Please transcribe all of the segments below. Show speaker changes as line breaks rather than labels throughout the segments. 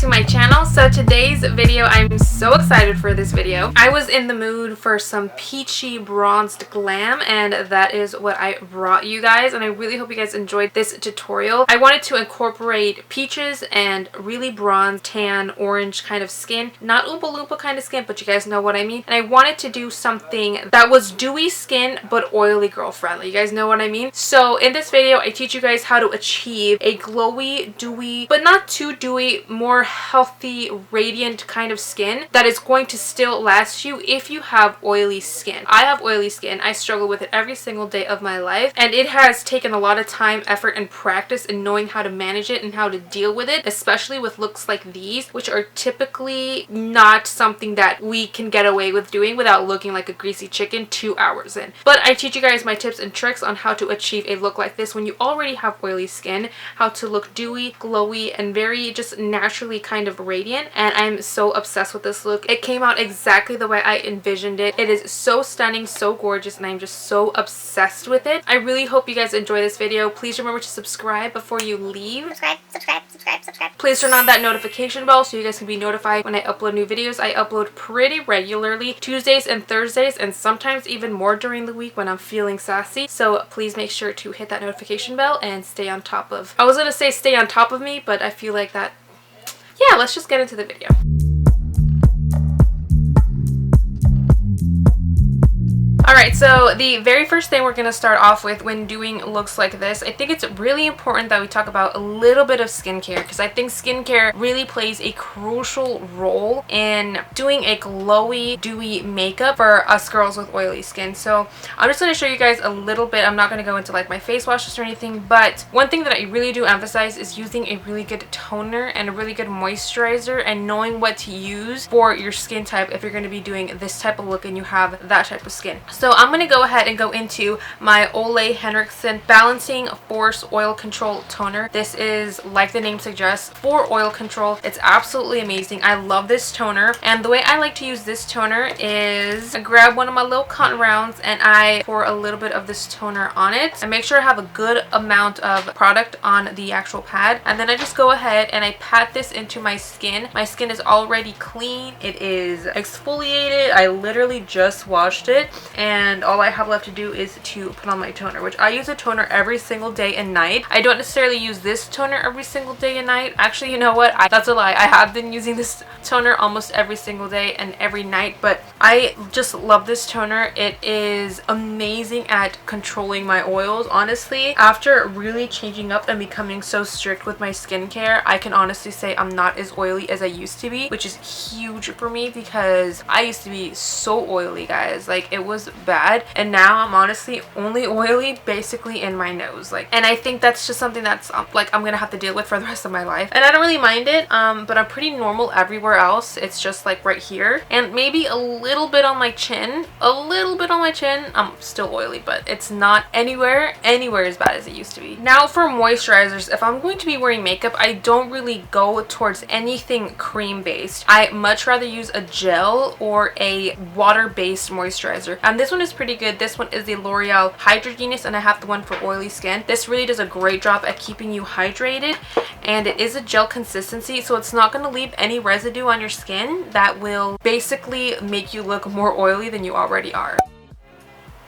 to my channel. So today's video, I'm so excited for this video. I was in the mood for some peachy bronzed glam, and that is what I brought you guys, and I really hope you guys enjoyed this tutorial. I wanted to incorporate peaches and really bronze, tan, orange kind of skin. Not Oompa Loompa kind of skin, but you guys know what I mean. And I wanted to do something that was dewy skin but oily girl friendly. You guys know what I mean? So in this video, I teach you guys how to achieve a glowy, dewy, but not too dewy, more healthy, radiant kind of skin that is going to still last you if you have oily skin. I have oily skin. I struggle with it every single day of my life, and it has taken a lot of time, effort, and practice in knowing how to manage it and how to deal with it, especially with looks like these, which are typically not something that we can get away with doing without looking like a greasy chicken 2 hours in. But I teach you guys my tips and tricks on how to achieve a look like this when you already have oily skin, how to look dewy, glowy, and very just naturally kind of radiant. And I'm so obsessed with this look. It came out exactly the way I envisioned it. It is so stunning, so gorgeous, and I'm just so obsessed with it. I really hope you guys enjoy this video. Please remember to subscribe before you leave. Subscribe. Please turn on that notification bell so you guys can be notified when I upload new videos. I upload pretty regularly, Tuesdays and Thursdays, and sometimes even more during the week when I'm feeling sassy. So please make sure to hit that notification bell and stay on top of, I was gonna say stay on top of me, but I feel like that, yeah, let's just get into the video. Alright, so the very first thing we're going to start off with when doing looks like this, I think it's really important that we talk about a little bit of skincare, because I think skincare really plays a crucial role in doing a glowy, dewy makeup for us girls with oily skin. So I'm just going to show you guys a little bit. I'm not going to go into like my face washes or anything, but one thing that I really do emphasize is using a really good toner and a really good moisturizer, and knowing what to use for your skin type if you're going to be doing this type of look and you have that type of skin. So I'm going to go ahead and go into my Olay Henrickson Balancing Force Oil Control Toner. This is, like the name suggests, for oil control. It's absolutely amazing. I love this toner, and the way I like to use this toner is I grab one of my little cotton rounds and I pour a little bit of this toner on it and make sure I have a good amount of product on the actual pad, and then I just go ahead and I pat this into my skin. My skin is already clean. It is exfoliated. I literally just washed it, and all I have left to do is to put on my toner, which I use a toner every single day and night. I don't necessarily use this toner every single day and night. Actually, you know what? That's a lie. I have been using this toner almost every single day and every night, but I just love this toner. It is amazing at controlling my oils. Honestly, after really changing up and becoming so strict with my skincare, I can honestly say I'm not as oily as I used to be, which is huge for me because I used to be so oily, guys. Like, it was bad, and now I'm honestly only oily basically in my nose. Like, and I think that's just something that's like I'm gonna have to deal with for the rest of my life, and I don't really mind it, but I'm pretty normal everywhere else. It's just like right here and maybe a little bit on my chin. I'm still oily, but it's not anywhere as bad as it used to be. Now for moisturizers, if I'm going to be wearing makeup, I don't really go towards anything cream based. I much rather use a gel or a water based moisturizer, and this one is pretty good. This one is the L'Oreal Hydragenius, and I have the one for oily skin. This really does a great job at keeping you hydrated, and it is a gel consistency, so it's not going to leave any residue on your skin that will basically make you look more oily than you already are.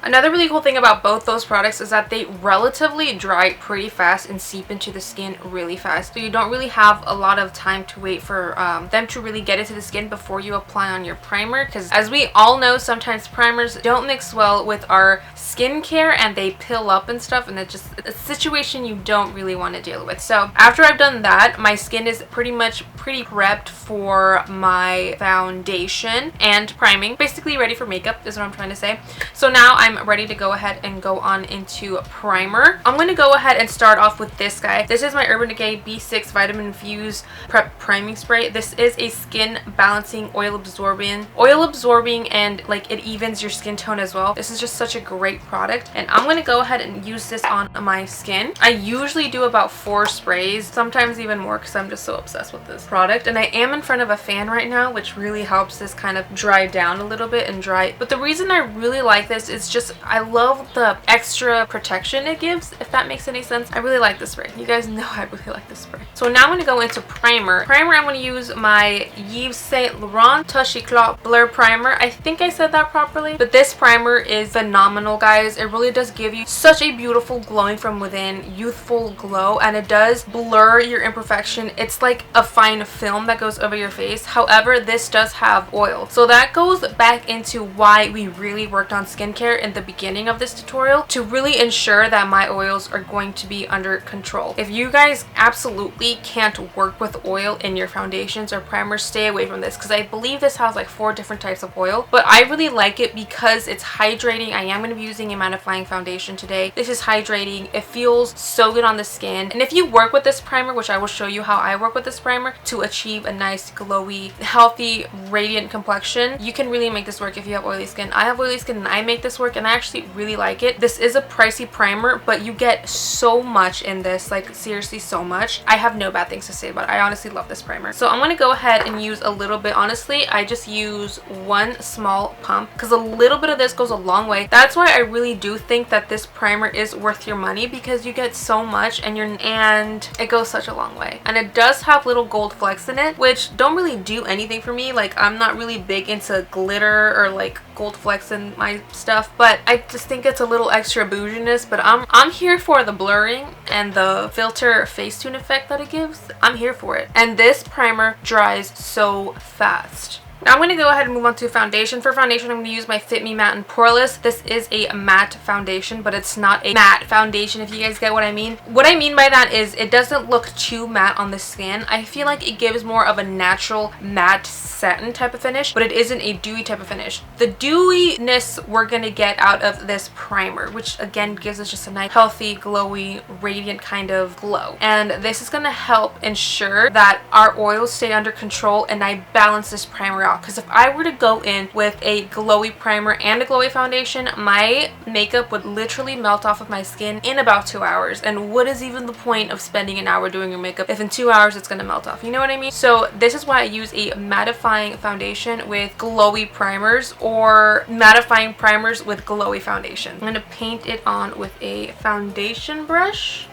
Another really cool thing about both those products is that they relatively dry pretty fast and seep into the skin really fast. So you don't really have a lot of time to wait for them to really get into the skin before you apply on your primer, because as we all know, sometimes primers don't mix well with our skincare and they pill up and stuff, and it's just a situation you don't really want to deal with. So after I've done that, my skin is pretty prepped for my foundation and priming. Basically ready for makeup is what I'm trying to say. So now I'm ready to go ahead and go on into primer. I'm going to go ahead and start off with this guy. This is my Urban Decay B6 Vitamin Infused Prep Priming Spray. This is a skin balancing, oil absorbing, and like it evens your skin tone as well. This is just such a great product, and I'm going to go ahead and use this on my skin. I usually do about 4 sprays, sometimes even more, because I'm just so obsessed with this product. And I am in front of a fan right now, which really helps this kind of dry down a little bit and dry. But the reason I really like this is just I love the extra protection it gives, if that makes any sense. I really like this spray. You guys know I really like this spray. So now I'm going to go into primer. Primer, I'm going to use my Yves Saint Laurent Touche Eclat Blur Primer. I think I said that properly, but this primer is phenomenal, guys. It really does give you such a beautiful glowing from within, youthful glow, and it does blur your imperfection. It's like a fine film that goes over your face. However, this does have oil, so that goes back into why we really worked on skincare in the beginning of this tutorial, to really ensure that my oils are going to be under control. If you guys absolutely can't work with oil in your foundations or primers, stay away from this, because I believe this has like 4 different types of oil, but I really like it because it's hydrating. I am going to be using a mattifying foundation today. This is hydrating. It feels so good on the skin, and if you work with this primer, which I will show you how I work with this primer to achieve a nice glowy, healthy, radiant complexion, you can really make this work if you have oily skin. I have oily skin and I make this work, and I actually really like it. This is a pricey primer, but you get so much in this, like seriously so much. I have no bad things to say about it. I honestly love this primer. So I'm going to go ahead and use a little bit. Honestly, I just use 1 small pump because a little bit of this goes a long way. That's why I really do think that this primer is worth your money, because you get so much and it goes such a long way. And it does have little gold flecks in it, which don't really do anything for me. Like, I'm not really big into glitter or like gold flecks in my stuff, but I just think it's a little extra bouginess. But I'm here for the blurring and the filter Facetune effect that it gives. I'm here for it. And this primer dries so fast. Now I'm going to go ahead and move on to foundation. For foundation, I'm going to use my FitMe Matte in Poreless. This is a matte foundation, but it's not a matte foundation, if you guys get what I mean. What I mean by that is it doesn't look too matte on the skin. I feel like it gives more of a natural matte satin type of finish, but it isn't a dewy type of finish. The dewiness we're going to get out of this primer, which again gives us just a nice, healthy, glowy, radiant kind of glow. And this is going to help ensure that our oils stay under control, and I balance this primer out. Because if I were to go in with a glowy primer and a glowy foundation, my makeup would literally melt off of my skin in about 2 hours. And what is even the point of spending an hour doing your makeup if in 2 hours it's going to melt off? You know what I mean? So this is why I use a mattifying foundation with glowy primers, or mattifying primers with glowy foundation. I'm going to paint it on with a foundation brush.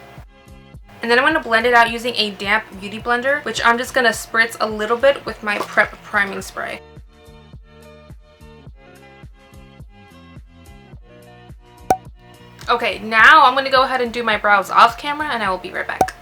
And then I'm going to blend it out using a damp beauty blender, which I'm just going to spritz a little bit with my Prep priming spray. Okay, now I'm going to go ahead and do my brows off camera, and I will be right back.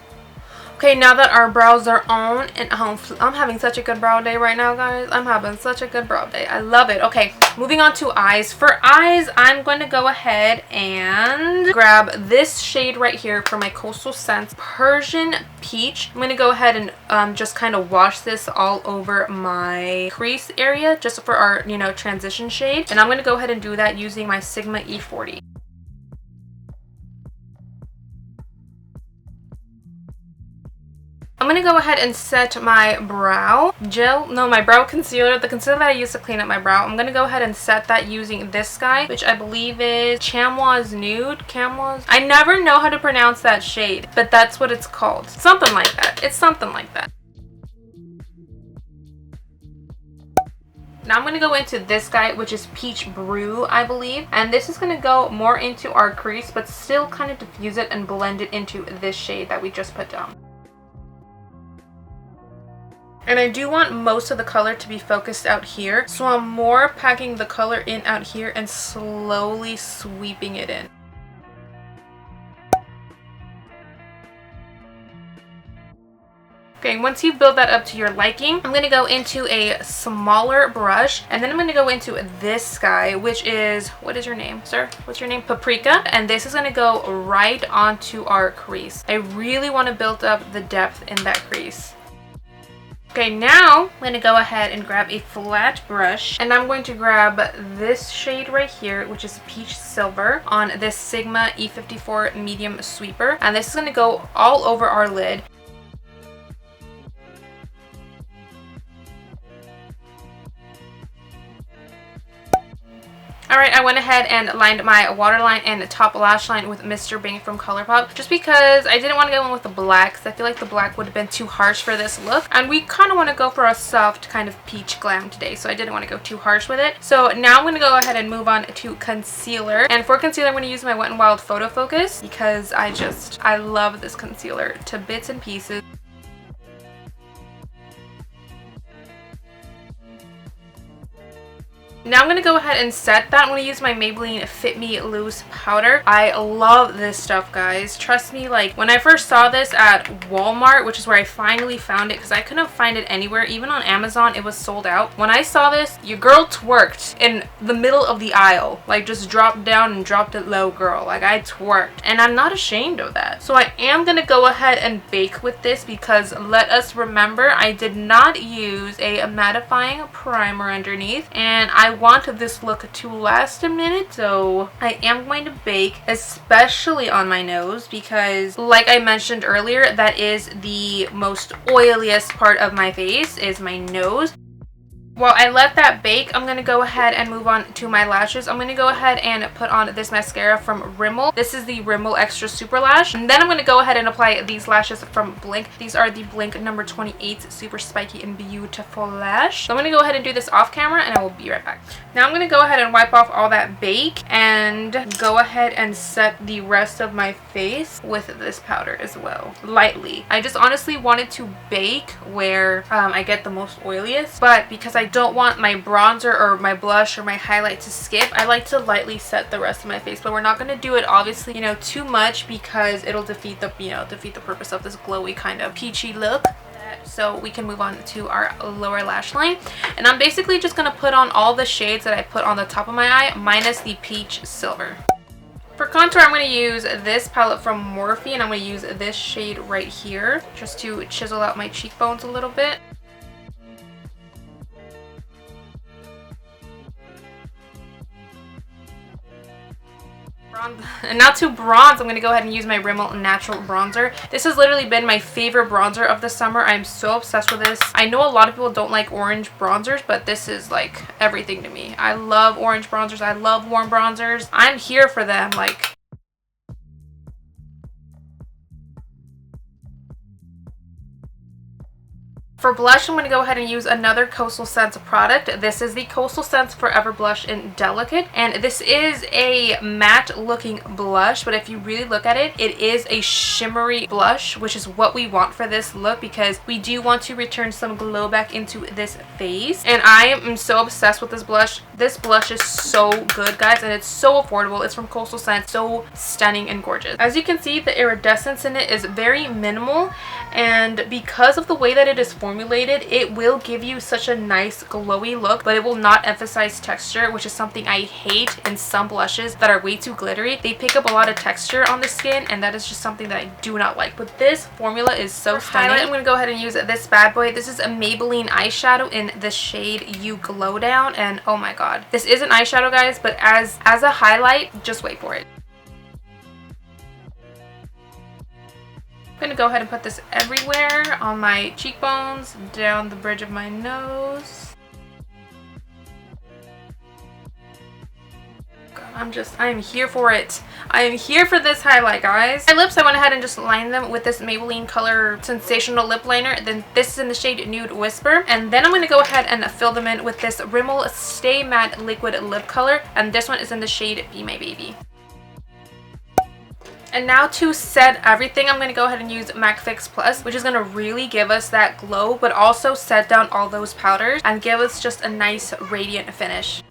Okay, now that our brows are on, and I'm having such a good brow day right now, guys. I'm having such a good brow day. I love it. Okay, moving on to eyes. For eyes, I'm going to go ahead and grab this shade right here from my Coastal Scents Persian Peach. I'm going to go ahead and just kind of wash this all over my crease area, just for our, you know, transition shade. And I'm going to go ahead and do that using my Sigma E40. I'm going to go ahead and set my brow gel, no, my brow concealer, the concealer that I use to clean up my brow. I'm going to go ahead and set that using this guy, which I believe is Chamois Nude. Chamois? I never know how to pronounce that shade, but that's what it's called. Something like that. It's something like that. Now I'm going to go into this guy, which is Peach Brew, I believe. And this is going to go more into our crease, but still kind of diffuse it and blend it into this shade that we just put down. And I do want most of the color to be focused out here, so I'm more packing the color in out here and slowly sweeping it in. Okay, once you build that up to your liking, I'm going to go into a smaller brush, and then I'm going to go into this guy, which is, what is your name, sir? What's your name? Paprika. And this is going to go right onto our crease. I really want to build up the depth in that crease. Okay, now I'm going to go ahead and grab a flat brush, and I'm going to grab this shade right here, which is Peach Silver, on this Sigma E54 Medium Sweeper. And this is going to go all over our lid. Alright, I went ahead and lined my waterline and top lash line with Mr.Bing from ColourPop just because I didn't want to go in with the black because I feel like the black would have been too harsh for this look. And we kind of want to go for a soft kind of peach glam today, so I didn't want to go too harsh with it. So now I'm going to go ahead and move on to concealer. And for concealer, I'm going to use my Wet n Wild PhotoFocus because I love this concealer to bits and pieces. Now I'm going to go ahead and set that. I'm going to use my Maybelline FitMe Loose Powder. I love this stuff, guys. Trust me, like when I first saw this at Walmart, which is where I finally found it because I couldn't find it anywhere. Even on Amazon, it was sold out. When I saw this, your girl twerked in the middle of the aisle. Like just dropped down and dropped it low, girl. Like I twerked. And I'm not ashamed of that. So I am going to go ahead and bake with this because let us remember, I did not use a mattifying primer underneath. And I want this look to last a minute, so I am going to bake, especially on my nose, because like I mentioned earlier, that is the most oiliest part of my face, is my nose. While I let that bake, I'm going to go ahead and move on to my lashes. I'm going to go ahead and put on this mascara from Rimmel. This is the Rimmel Extra Super Lash. And then I'm going to go ahead and apply these lashes from Blink. These are the Blink number 28 Super Spiky and Beautiful Lash. So I'm going to go ahead and do this off camera and I will be right back. Now I'm going to go ahead and wipe off all that bake and go ahead and set the rest of my face with this powder as well, lightly. I just honestly wanted to bake where I get the most oiliest, but because I don't want my bronzer or my blush or my highlight to skip, I like to lightly set the rest of my face. But we're not going to do it obviously, you know, too much because it'll defeat the purpose of this glowy kind of peachy look. So we can move on to our lower lash line, and I'm basically just going to put on all the shades that I put on the top of my eye minus the peach silver. For contour, I'm going to use this palette from Morphe, and I'm going to use this shade right here just to chisel out my cheekbones a little bit. And now to bronze, I'm going to go ahead and use my Rimmel Natural Bronzer. This has literally been my favorite bronzer of the summer. I'm so obsessed with this. I know a lot of people don't like orange bronzers, but this is like everything to me. I love orange bronzers. I love warm bronzers. I'm here for them. Like, for blush, I'm going to go ahead and use another Coastal Scents product. This is the Coastal Scents Forever Blush in Delicate. And this is a matte looking blush, but if you really look at it, it is a shimmery blush, which is what we want for this look because we do want to return some glow back into this face. And I am so obsessed with this blush. This blush is so good, guys, and it's so affordable. It's from Coastal Scents. So stunning and gorgeous. As you can see, the iridescence in it is very minimal, and because of the way that it is formulated, it will give you such a nice glowy look, but it will not emphasize texture, which is something I hate in some blushes that are way too glittery. They pick up a lot of texture on the skin, and that is just something that I do not like. But this formula is so stunning. I'm going to go ahead and use this bad boy. This is a Maybelline eyeshadow in the shade You Glow Down, and oh my god, this is an eyeshadow, guys, but as a highlight, just wait for it. I'm going to go ahead and put this everywhere on my cheekbones, down the bridge of my nose. God, I am here for it. I am here for this highlight, guys. My lips, I went ahead and just lined them with this Maybelline Color Sensational Lip Liner. Then this is in the shade Nude Whisper. And then I'm going to go ahead and fill them in with this Rimmel Stay Matte Liquid Lip Color. And this one is in the shade Be My Baby. And now to set everything, I'm going to go ahead and use MAC Fix Plus, which is going to really give us that glow, but also set down all those powders and give us just a nice radiant finish.